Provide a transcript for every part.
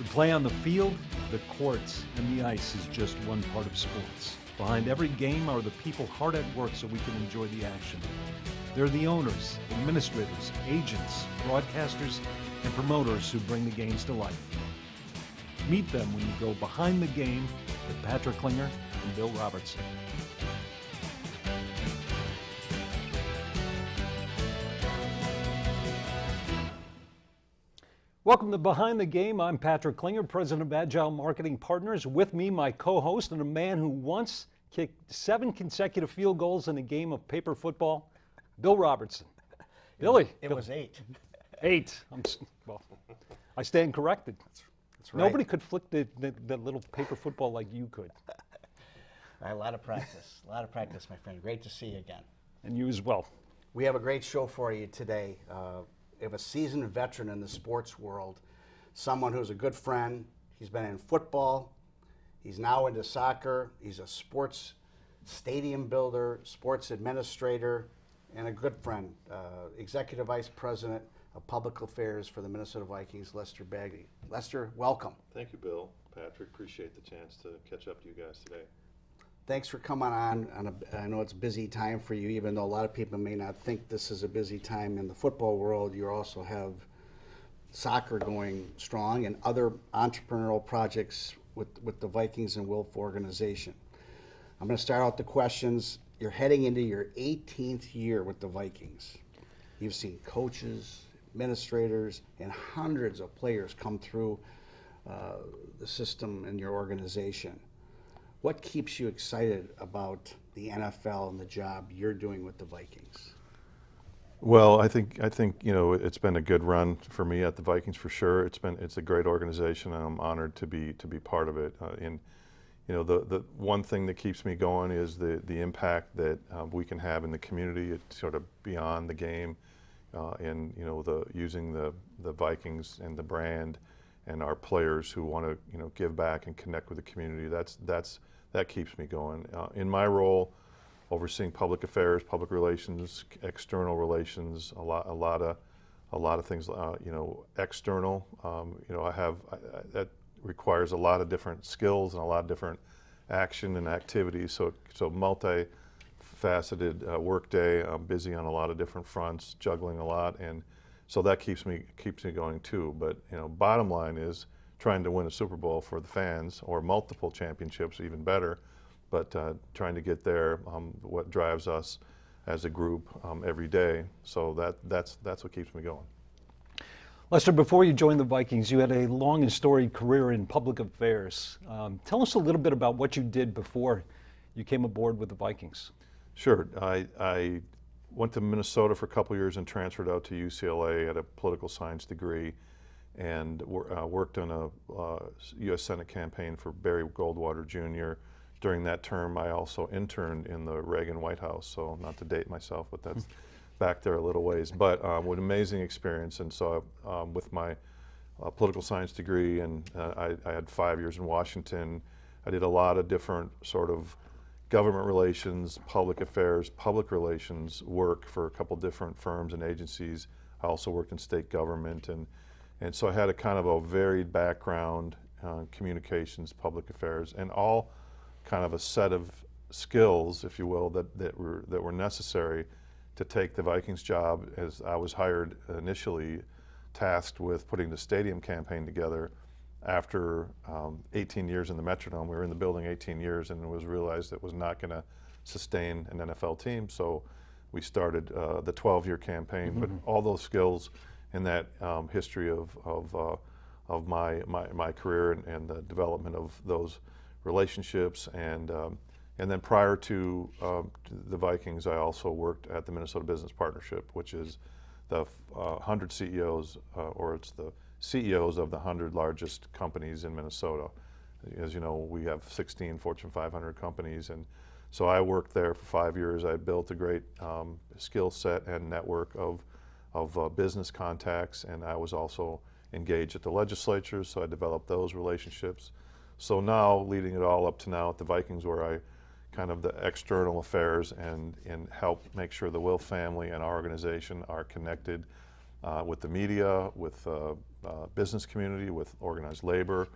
The play on the field, the courts, and the ice is just one part of sports. Behind every game are the people hard at work so we can enjoy the action. They're the owners, administrators, agents, broadcasters, and promoters who bring the games to life. Meet them when you go behind the game with Patrick Klinger and Bill Robertson. Welcome to Behind the Game. I'm Patrick Klinger, president of Agile Marketing Partners. With me, my co-host and a man who once kicked 7 consecutive field goals in a game of paper football, Bill Robertson. Billy. It was 8. 8. Well, I stand corrected. That's right. Nobody could flick the little paper football like you could. A lot of practice. A lot of practice, my friend. Great to see you again. And you as well. We have a great show for you today. We have a seasoned veteran in the sports world, someone who's a good friend. He's been in football. He's now into soccer. He's a sports stadium builder, sports administrator, and a good friend, Executive Vice President of Public Affairs for the Minnesota Vikings, Lester Bagley. Lester, welcome. Thank you, Bill. Patrick, appreciate the chance to catch up to you guys today. Thanks for coming on. I know it's a busy time for you, even though a lot of people may not think this is a busy time in the football world. You also have soccer going strong and other entrepreneurial projects with the Vikings and Wilf organization. I'm going to start out the questions. You're heading into your 18th year with the Vikings. You've seen coaches, administrators, and hundreds of players come through the system in your organization. What keeps you excited about the NFL and the job you're doing with the Vikings? Well, I think it's been a good run for me at the Vikings for sure. It's a great organization, and I'm honored to be part of it. The one thing that keeps me going is the impact that we can have in the community. It's sort of beyond the game, and using the Vikings and the brand and our players who want to give back and connect with the community. That keeps me going. In my role, overseeing public affairs, public relations, external relations, a lot of things. External. That requires a lot of different skills and a lot of different action and activities. So multi-faceted work day. I'm busy on a lot of different fronts, juggling a lot, and so that keeps me going too. But bottom line is trying to win a Super Bowl for the fans, or multiple championships, even better. But trying to get there, what drives us as a group every day. So that's what keeps me going. Lester, before you joined the Vikings, you had a long and storied career in public affairs. Tell us a little bit about what you did before you came aboard with the Vikings. Sure. I went to Minnesota for a couple years and transferred out to UCLA at a political science degree, and worked on a U.S. Senate campaign for Barry Goldwater Jr. During that term, I also interned in the Reagan White House, so not to date myself, but that's back there a little ways. But with an amazing experience, and so with my political science degree, and I had 5 years in Washington. I did a lot of different sort of government relations, public affairs, public relations work for a couple different firms and agencies. I also worked in state government, and so I had a kind of a varied background, communications, public affairs, and all kind of a set of skills, if you will, that were necessary to take the Vikings job, as I was hired initially, tasked with putting the stadium campaign together. After 18 years in the Metrodome, we were in the building 18 years, and it was realized it was not going to sustain an NFL team. So we started the 12-year campaign. Mm-hmm. But all those skills and that history of my career and the development of those relationships, and then prior to the Vikings, I also worked at the Minnesota Business Partnership, which is the 100 CEOs, or it's the CEOs of the 100 largest companies in Minnesota. As you know, we have 16 Fortune 500 companies, and so I worked there for 5 years. I built a great skill set and network of business contacts, and I was also engaged at the legislature, so I developed those relationships. So now, leading it all up to now at the Vikings, where I kind of the external affairs and help make sure the Wilf family and our organization are connected with the media, with business community, with organized labor,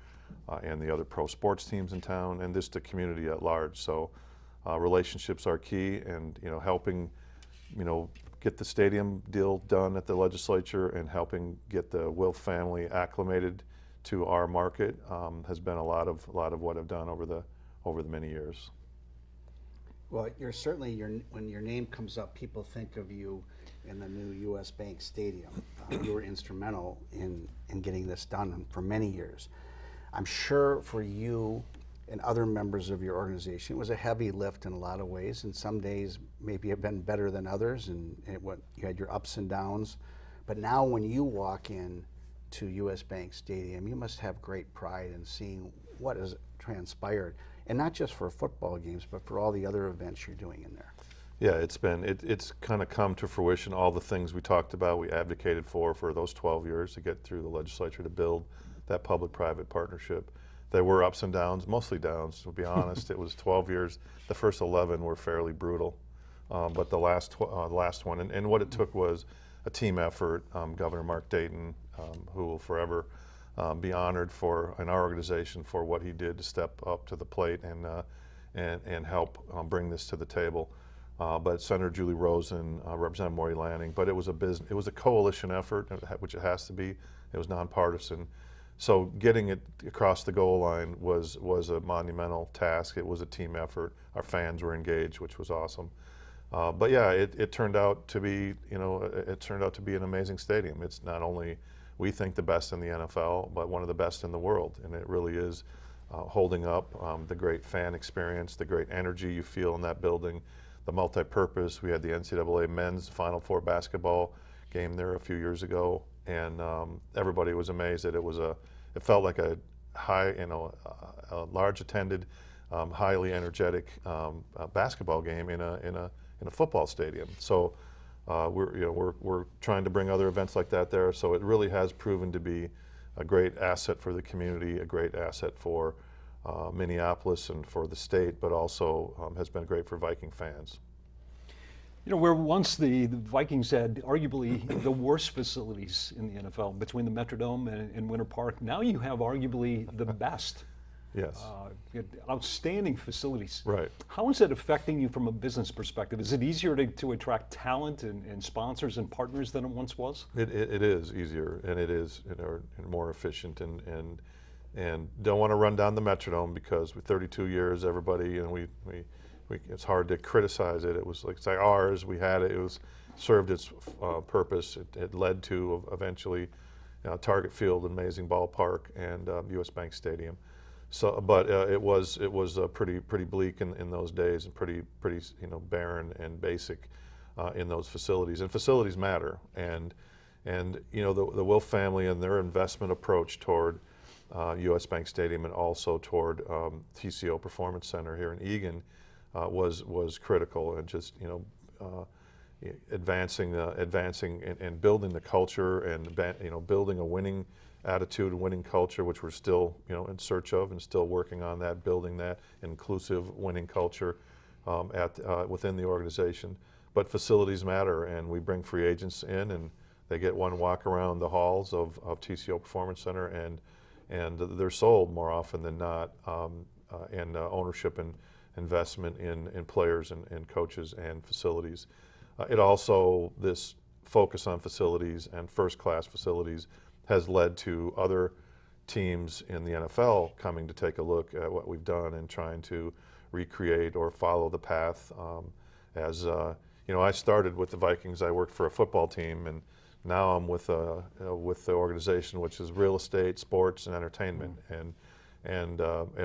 and the other pro sports teams in town, and just the community at large. So relationships are key, and helping get the stadium deal done at the legislature and helping get the Wilf family acclimated to our market has been a lot of what I've done over the many years. Well, you're certainly, when your name comes up, people think of you in the new U.S. Bank Stadium. You were instrumental in getting this done for many years. I'm sure for you and other members of your organization, it was a heavy lift in a lot of ways, and some days maybe have been better than others, and you had your ups and downs. But now when you walk in to U.S. Bank Stadium, you must have great pride in seeing what has transpired, and not just for football games, but for all the other events you're doing in there. Yeah, it's kind of come to fruition. All the things we talked about, we advocated for those 12 years to get through the legislature to build that public-private partnership. There were ups and downs, mostly downs, to be honest. It was 12 years. The first 11 were fairly brutal, but the last one, and what it took was a team effort. Governor Mark Dayton, who will forever be honored in our organization for what he did to step up to the plate and help bring this to the table. But Senator Julie Rosen, Representative Maury Lanning, but it was a coalition effort, which it has to be. It was nonpartisan. So getting it across the goal line was a monumental task. It was a team effort. Our fans were engaged, which was awesome. But yeah, it turned out to be an amazing stadium. It's not only, we think, the best in the NFL, but one of the best in the world, and it really is holding up. The great fan experience, the great energy you feel in that building, the multi-purpose. We had the NCAA men's Final Four basketball game there a few years ago, and everybody was amazed that it felt like a high, a large attended, highly energetic basketball game in a football stadium. So we're trying to bring other events like that there. So it really has proven to be a great asset for the community, a great asset for Minneapolis and for the state, but also has been great for Viking fans. Where once the Vikings had arguably the worst facilities in the NFL between the Metrodome and Winter Park, now you have arguably the best. Yes. Outstanding facilities. Right. How is it affecting you from a business perspective? Is it easier to attract talent and sponsors and partners than it once was? It is easier, and it is more efficient, and don't want to run down the Metrodome because with 32 years, everybody, it's hard to criticize it. It was it's like ours. We had it. It was served its purpose. It led to eventually Target Field, amazing ballpark, and U.S. Bank Stadium. So, but it was pretty bleak in those days, and pretty barren and basic in those facilities. And facilities matter. And the Wilf family and their investment approach toward U.S. Bank Stadium and also toward TCO Performance Center here in Eagan was critical, and just advancing and building the culture, and building a winning attitude and winning culture, which we're still in search of and still working on that, building that inclusive winning culture within the organization. But facilities matter, and we bring free agents in, and they get one walk around the halls of TCO Performance Center, and they're sold more often than not, and ownership and investment in players and coaches and facilities. It also, this focus on facilities and first-class facilities has led to other teams in the NFL coming to take a look at what we've done and trying to recreate or follow the path. I started with the Vikings. I worked for a football team, and now I'm with the organization, which is real estate, sports, and entertainment, and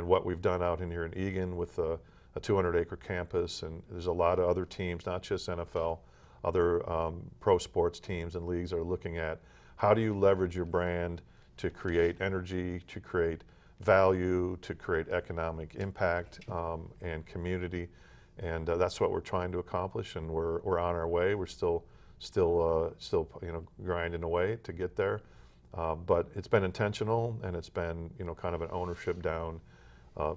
what we've done out in here in Eagan with a 200-acre campus, and there's a lot of other teams, not just NFL, other pro sports teams and leagues are looking at how do you leverage your brand to create energy, to create value, to create economic impact and community, and that's what we're trying to accomplish, and we're on our way. We're still grinding away to get there, but it's been intentional, and it's been kind of an ownership down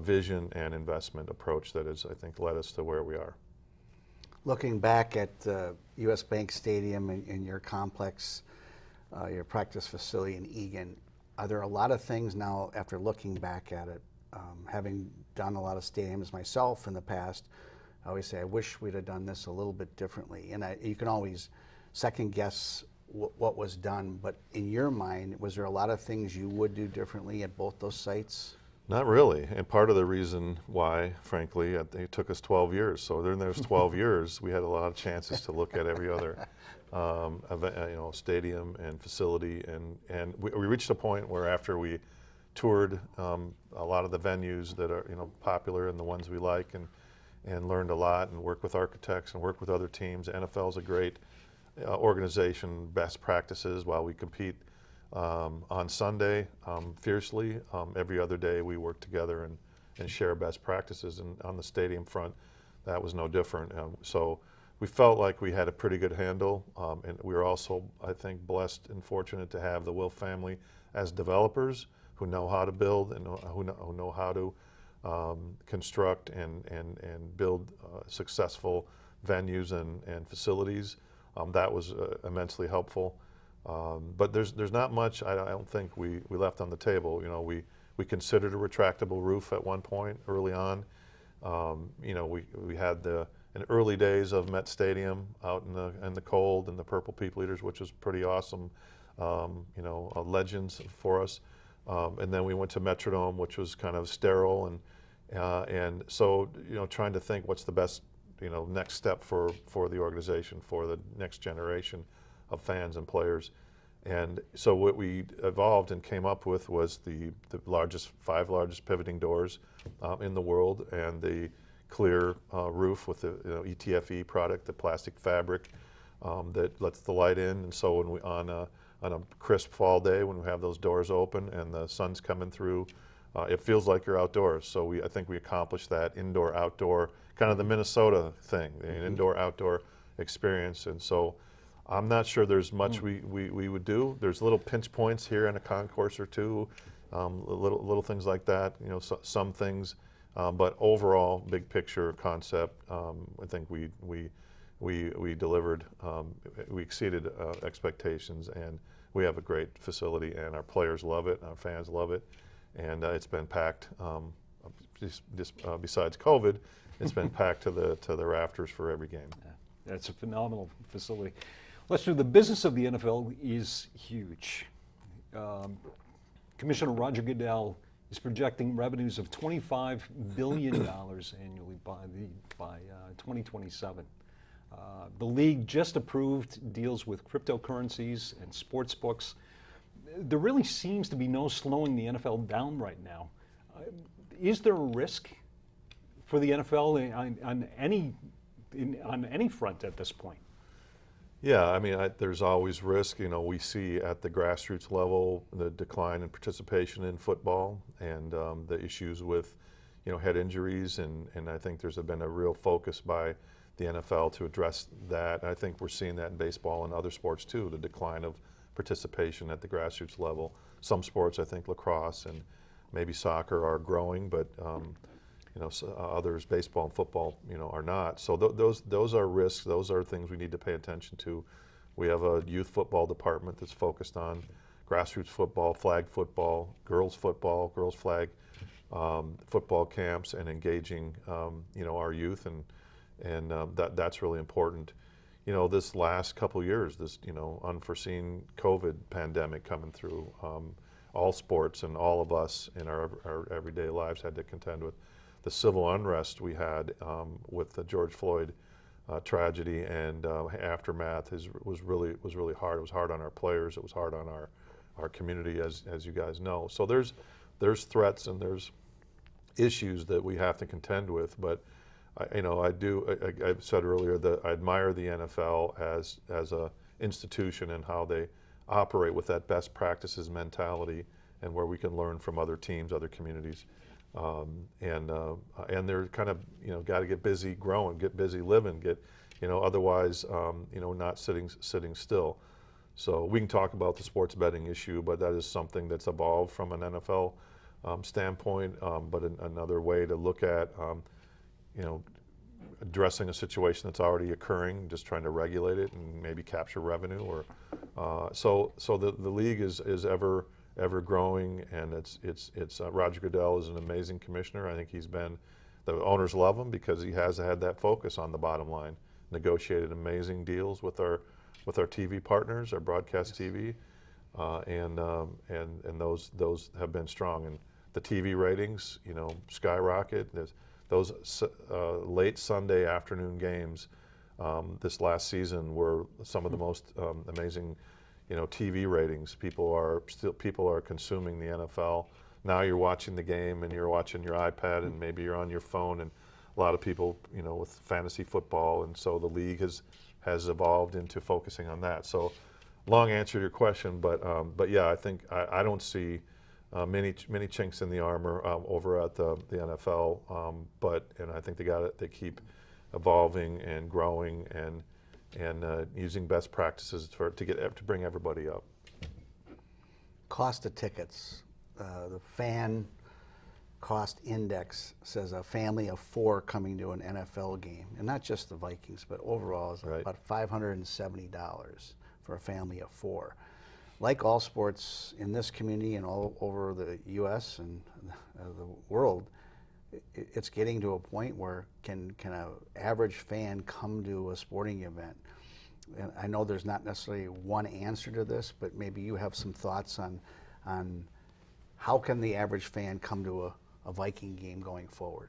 vision and investment approach that has, I think, led us to where we are. Looking back at U.S. Bank Stadium and your complex, your practice facility in Egan. Are there a lot of things now, after looking back at it, having done a lot of stadiums myself in the past, I always say, I wish we'd have done this a little bit differently. And you can always second guess what was done, but in your mind, was there a lot of things you would do differently at both those sites? Not really, and part of the reason why, frankly, it took us 12 years. So during those 12 years, we had a lot of chances to look at every other event, stadium and facility, and we reached a point where after we toured a lot of the venues that are popular and the ones we like, and learned a lot and worked with architects and worked with other teams. NFL is a great organization, best practices while we compete. On Sunday, fiercely. Every other day we work together and share best practices. And on the stadium front, that was no different. So we felt like we had a pretty good handle. And we were also, I think, blessed and fortunate to have the Wilf family as developers who know how to build and who know how to construct and build successful venues and facilities. That was immensely helpful. But there's not much I don't think we left on the table. We considered a retractable roof at one point early on. We had in early days of Met Stadium out in the cold and the Purple People Eaters, which was pretty awesome. Legends for us. And then we went to Metrodome, which was kind of sterile, and so trying to think what's the best next step for the organization, for the next generation of fans and players. And so what we evolved and came up with was the five largest pivoting doors in the world, and the clear roof with the ETFE product, the plastic fabric that lets the light in. And so when on a crisp fall day, when we have those doors open and the sun's coming through, it feels like you're outdoors. So I think we accomplished that indoor-outdoor, kind of the Minnesota thing, an indoor-outdoor experience. And so I'm not sure there's much we would do. There's little pinch points here in a concourse or two, little things like that. Some things, but overall, big picture concept. I think we delivered. We exceeded expectations, and we have a great facility, and our players love it, our fans love it, and it's been packed. Besides COVID, it's been packed to the rafters for every game. Yeah, it's a phenomenal facility. Lester, the business of the NFL is huge. Commissioner Roger Goodell is projecting revenues of $25 billion annually by 2027. The league just approved deals with cryptocurrencies and sports books. There really seems to be no slowing the NFL down right now. Is there a risk for the NFL on any front at this point? Yeah, I mean, there's always risk. We see at the grassroots level the decline in participation in football, and the issues with, head injuries, and I think there's been a real focus by the NFL to address that. And I think we're seeing that in baseball and other sports too, the decline of participation at the grassroots level. Some sports, I think lacrosse and maybe soccer, are growing, but others, baseball and football, are not. So those are risks. Those are things we need to pay attention to. We have a youth football department that's focused on grassroots football, flag football, girls flag football camps, and engaging our youth, and that's really important. This last couple of years, this unforeseen COVID pandemic coming through, all sports and all of us in our everyday lives had to contend with the civil unrest we had with the George Floyd tragedy, and aftermath was really hard. It was hard on our players. It was hard on our community, as you guys know. So there's threats and there's issues that we have to contend with. But I said earlier that I admire the NFL as a institution and how they operate with that best practices mentality, and where we can learn from other teams, other communities. And they're kind of got to get busy growing, get busy living, otherwise not sitting still. So we can talk about the sports betting issue, but that is something that's evolved from an NFL standpoint. But another way to look at addressing a situation that's already occurring, just trying to regulate it and maybe capture revenue. Or so the league is ever growing, and it's Roger Goodell is an amazing commissioner. I think the owners love him because he has had that focus on the bottom line. Negotiated amazing deals with our TV partners, our broadcast TV, and those have been strong. And the TV ratings, skyrocket. Those late Sunday afternoon games this last season were some of the most amazing, TV ratings. People are consuming the NFL. Now you're watching the game and you're watching your iPad and maybe you're on your phone, and a lot of people, with fantasy football, and so the league has evolved into focusing on that. So, long answer to your question, but yeah, I think I don't see many chinks in the armor over at the NFL, and I think they keep evolving and growing and using best practices to bring everybody up. Cost of tickets. The fan cost index says a family of 4 coming to an NFL game, and not just the Vikings, but overall is about $570 for a family of 4. Like all sports in this community and all over the U.S. and the world, it's getting to a point where can an average fan come to a sporting event? And I know there's not necessarily one answer to this, but maybe you have some thoughts on how can the average fan come to a Viking game going forward?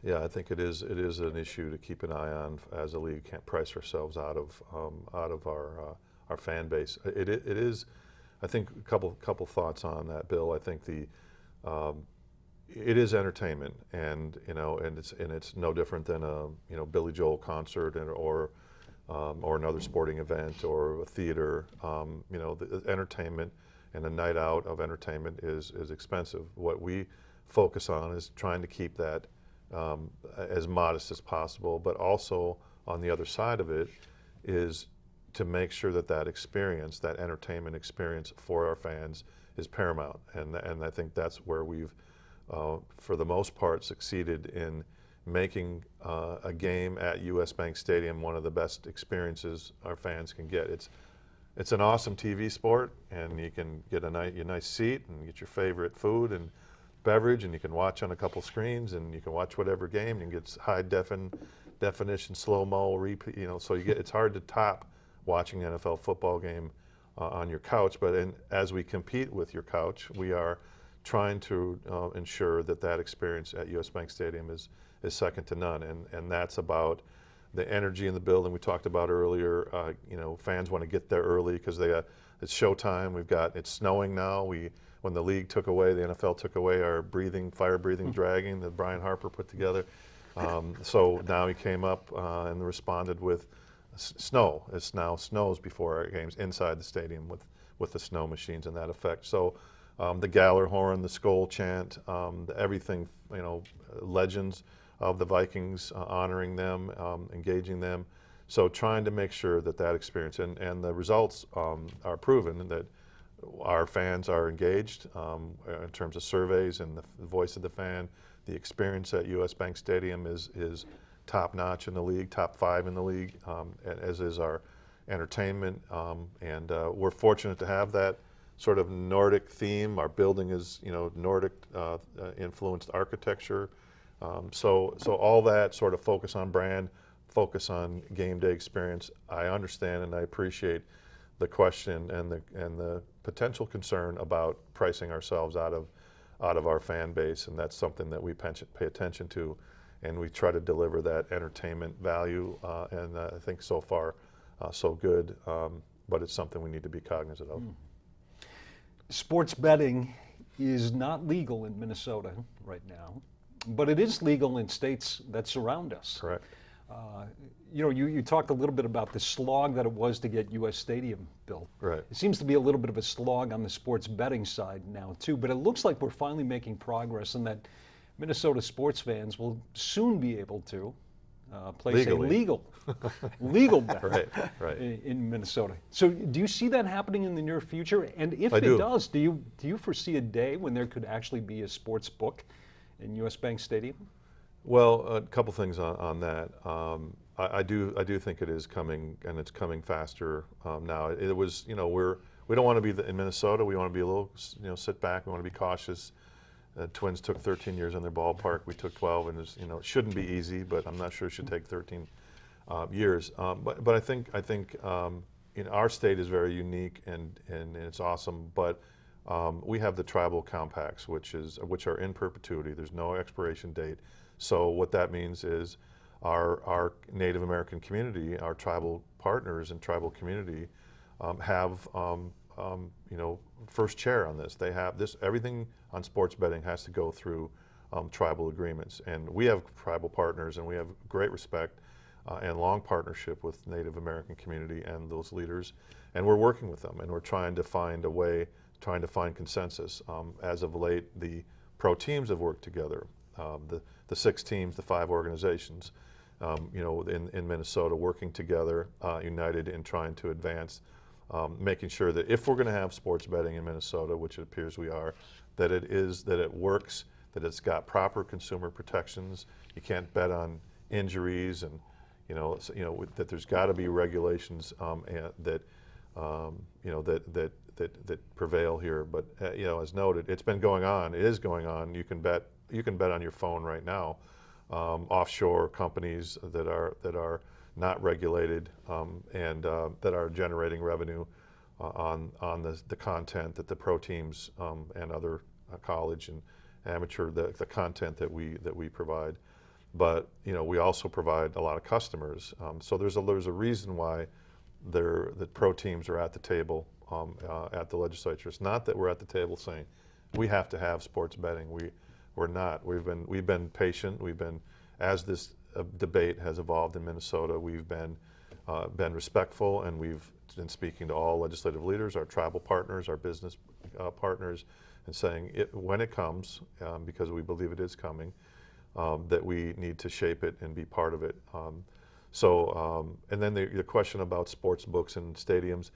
Yeah, I think it is an issue to keep an eye on as a league. Can't price ourselves out of our fan base. It is. I think a couple thoughts on that, Bill. I think it is entertainment, and it's no different than a Billy Joel concert or another sporting event or a theater. The entertainment and a night out of entertainment is expensive. What we focus on is trying to keep that as modest as possible, but also on the other side of it is to make sure that experience, that entertainment experience for our fans, is paramount. And I think that's where we've, for the most part, succeeded in making a game at US Bank Stadium one of the best experiences our fans can get. It's an awesome TV sport, and you can get your nice seat and get your favorite food and beverage, and you can watch on a couple screens, and you can watch whatever game. You can get high definition, slow-mo, repeat. So it's hard to top watching an NFL football game on your couch. But as we compete with your couch, we are trying to ensure that experience at US Bank Stadium is second to none, and that's about the energy in the building we talked about earlier. Fans want to get there early because it's showtime. It's snowing now. When the league the NFL took away our fire breathing dragon that Brian Harper put together. So now he came up and responded with snow. It now snows before our games inside the stadium with the snow machines and that effect. So the Galler horn, the Skol chant, everything, legends of the Vikings, honoring them, engaging them. So trying to make sure that experience, and the results are proven that our fans are engaged in terms of surveys and the voice of the fan. The experience at US Bank Stadium is top notch in the league, top 5 in the league, as is our entertainment. And we're fortunate to have that sort of Nordic theme. Our building is, Nordic influenced architecture. So all that sort of focus on brand, focus on game day experience. I understand and I appreciate the question and the potential concern about pricing ourselves out of our fan base, and that's something that we pay attention to, and we try to deliver that entertainment value. And I think so far, so good. But it's something we need to be cognizant of. Sports betting is not legal in Minnesota right now, but it is legal in states that surround us. Correct. You talked a little bit about the slog that it was to get US Stadium built. Right. It seems to be a little bit of a slog on the sports betting side now too, but it looks like we're finally making progress, and that Minnesota sports fans will soon be able to place Legally. a legal bet right. in Minnesota. So do you see that happening in the near future? And if I it do. does, do you foresee a day when there could actually be a sports book in US Bank Stadium? Well, a couple things on that. I do think it is coming, and it's coming faster now. It was, we don't want to be in Minnesota. We want to be a little, sit back. We want to be cautious. Twins took 13 years on their ballpark. We took 12, and it shouldn't be easy, but I'm not sure it should take 13 years. But I think our state is very unique and it's awesome. But we have the tribal compacts, which are in perpetuity. There's no expiration date. So what that means is our Native American community, our tribal partners and tribal community have first chair on this. They have this, everything on sports betting has to go through tribal agreements. And we have tribal partners, and we have great respect and long partnership with Native American community and those leaders. And we're working with them, and we're trying to find a way, trying to find consensus. As of late, the pro teams have worked together. The 6 teams, the 5 organizations, in Minnesota, working together, united in trying to advance, making sure that if we're going to have sports betting in Minnesota, which it appears we are, that it works, that it's got proper consumer protections. You can't bet on injuries, and that there's got to be regulations that prevail here. But as noted, it's been going on. It is going on. You can bet on your phone right now. Offshore companies that are not regulated and that are generating revenue on the content that the pro teams and other college and amateur the content that we provide. But we also provide a lot of customers. So there's a reason why the pro teams are at the table at the legislature. It's not that we're at the table saying we have to have sports betting. We're not. We've been patient. As this debate has evolved in Minnesota, we've been respectful, and we've been speaking to all legislative leaders, our tribal partners, our business partners, and saying when it comes, because we believe it is coming, that we need to shape it and be part of it. And then the question about sports books and stadiums,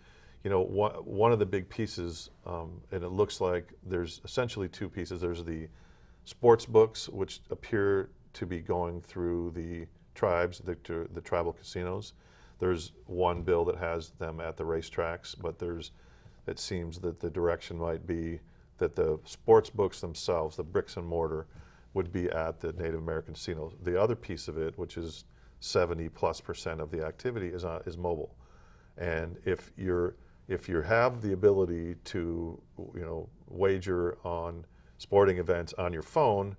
one of the big pieces, and it looks like there's essentially 2 pieces. There's the sports books, which appear to be going through the tribes, the tribal casinos. There's one bill that has them at the racetracks, but it seems that the direction might be that the sports books themselves, the bricks and mortar, would be at the Native American casinos. The other piece of it, which is 70+% of the activity, is mobile. And if you have the ability to wager on sporting events on your phone,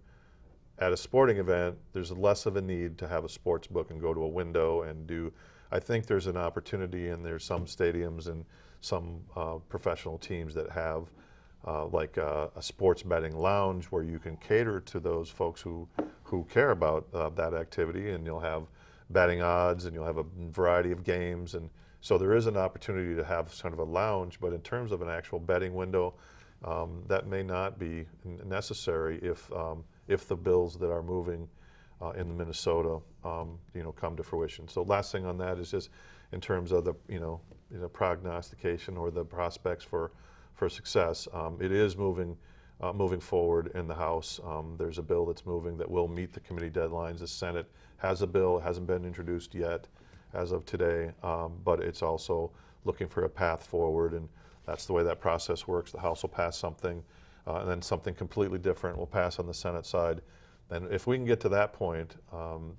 at a sporting event, there's less of a need to have a sports book and go to a window and do. I think there's an opportunity, and there's some stadiums and some professional teams that have like a sports betting lounge where you can cater to those folks who care about that activity, and you'll have betting odds, and you'll have a variety of games. And so there is an opportunity to have kind of a lounge, but in terms of an actual betting window, that may not be necessary if the bills that are moving in Minnesota come to fruition. So last thing on that is just in terms of the prognostication or the prospects for success. It is moving forward in the House. There's a bill that's moving that will meet the committee deadlines. The Senate has a bill. It hasn't been introduced yet as of today, but it's also looking for a path forward, and that's the way that process works. The House will pass something, and then something completely different will pass on the Senate side. And if we can get to that point,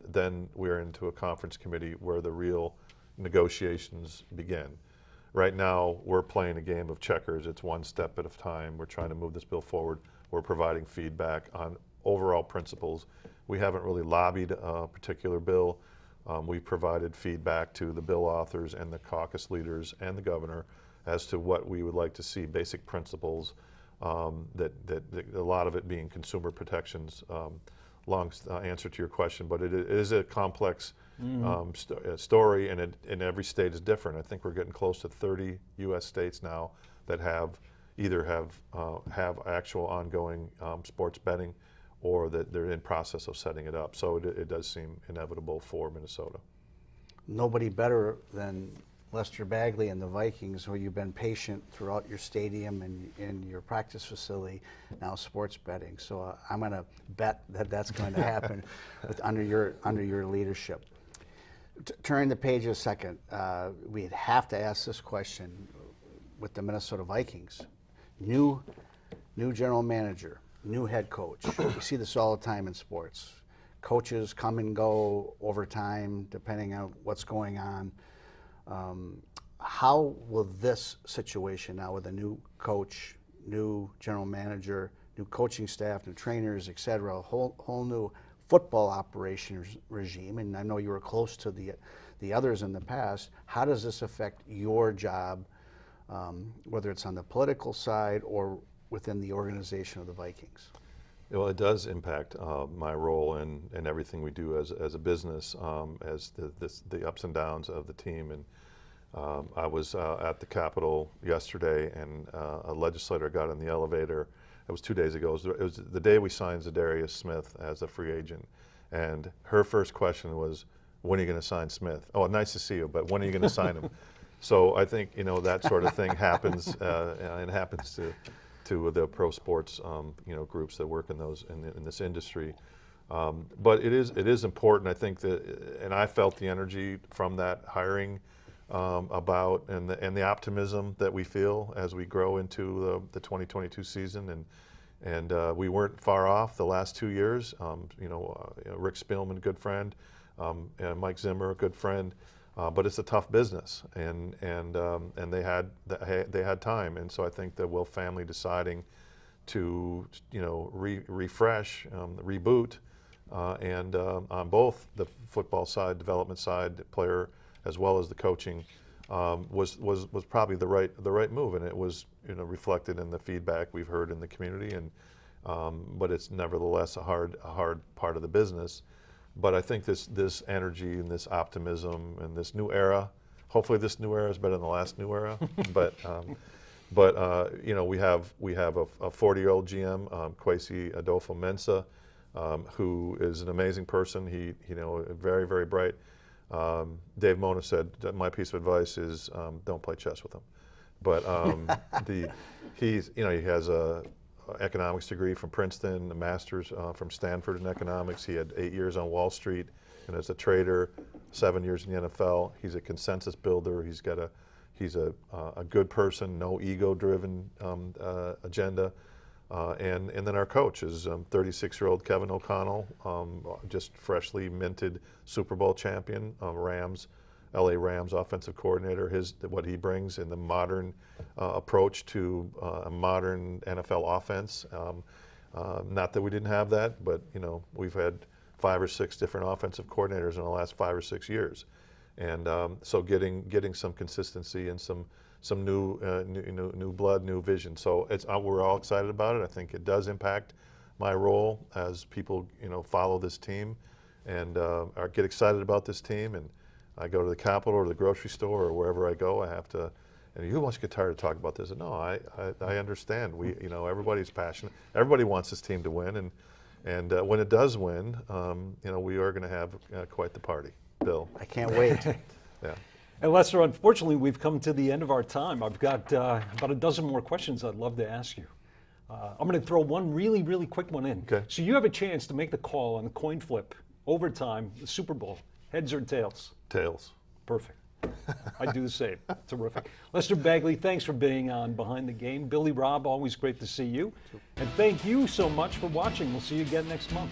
then we're into a conference committee where the real negotiations begin. Right now, we're playing a game of checkers. It's one step at a time. We're trying to move this bill forward. We're providing feedback on overall principles. We haven't really lobbied a particular bill. We've provided feedback to the bill authors and the caucus leaders and the governor as to what we would like to see, basic principles, that a lot of it being consumer protections. Long answer to your question, but it is a complex story, and every state is different. I think we're getting close to 30 U.S. states now that either have actual ongoing sports betting, or that they're in process of setting it up. So it does seem inevitable for Minnesota. Nobody better than Lester Bagley and the Vikings, where you've been patient throughout your stadium and your practice facility, now sports betting. So I'm going to bet that that's going to happen under your leadership. Turning the page a second, we'd have to ask this question with the Minnesota Vikings. New general manager, new head coach. We see this all the time in sports. Coaches come and go over time, depending on what's going on. How will this situation now with a new coach, new general manager, new coaching staff, new trainers, et cetera, a whole new football operations regime, and I know you were close to the others in the past, how does this affect your job, whether it's on the political side or within the organization of the Vikings? Well, it does impact my role and everything we do as a business, as the ups and downs of the team. And I was at the Capitol yesterday, and a legislator got in the elevator. It was 2 days ago. It was the day we signed Zadarius Smith as a free agent. And her first question was, when are you going to sign Smith? Oh, nice to see you, but when are you going to sign him? So I think, that sort of thing happens, and happens to the pro sports, groups that work in this industry. But it is important, I think, and I felt the energy from that hiring about and the optimism that we feel as we grow into the 2022 season, and we weren't far off the last 2 years. Rick Spielman, good friend, and Mike Zimmer, a good friend, but it's a tough business, and they had time, and so I think the Will family deciding to refresh, reboot, and on both the football side, development side, player as well as the coaching, was probably the right move, and it was reflected in the feedback we've heard in the community, and but it's nevertheless a hard part of the business. But I think this energy and this optimism and this new era, hopefully this new era is better than the last new era. but we have a 40-year-old GM, Kwesi Adolfo-Mensah, who is an amazing person. He very, very bright. Dave Mona said that my piece of advice is don't play chess with him. But he has a economics degree from Princeton, a master's from Stanford in economics. He had 8 years on Wall Street, and as a trader, 7 years in the NFL. He's a consensus builder. He's a good person, no ego-driven agenda. And then our coach is 36-year-old Kevin O'Connell, just freshly minted Super Bowl champion, LA Rams offensive coordinator. What he brings in the modern approach to a modern NFL offense. Not that we didn't have that, but we've had 5 or 6 different offensive coordinators in the last 5 or 6 years, and so getting some consistency and some new blood, new vision. So we're all excited about it. I think it does impact my role as people follow this team and get excited about this team. And I go to the Capitol or the grocery store or wherever I go, I have to. And who wants to get tired of talking about this? And no, I understand. Everybody's passionate. Everybody wants this team to win, and when it does win, we are going to have quite the party. Bill, I can't wait. Yeah. And Lester, unfortunately, we've come to the end of our time. I've got about a dozen more questions I'd love to ask you. I'm going to throw one really, really quick one in. Okay. So you have a chance to make the call on the coin flip, overtime, the Super Bowl. Heads or tails? Tails. Perfect. I do the same. Terrific. Lester Bagley, thanks for being on Behind the Game. Billy Robb, always great to see you. And thank you so much for watching. We'll see you again next month.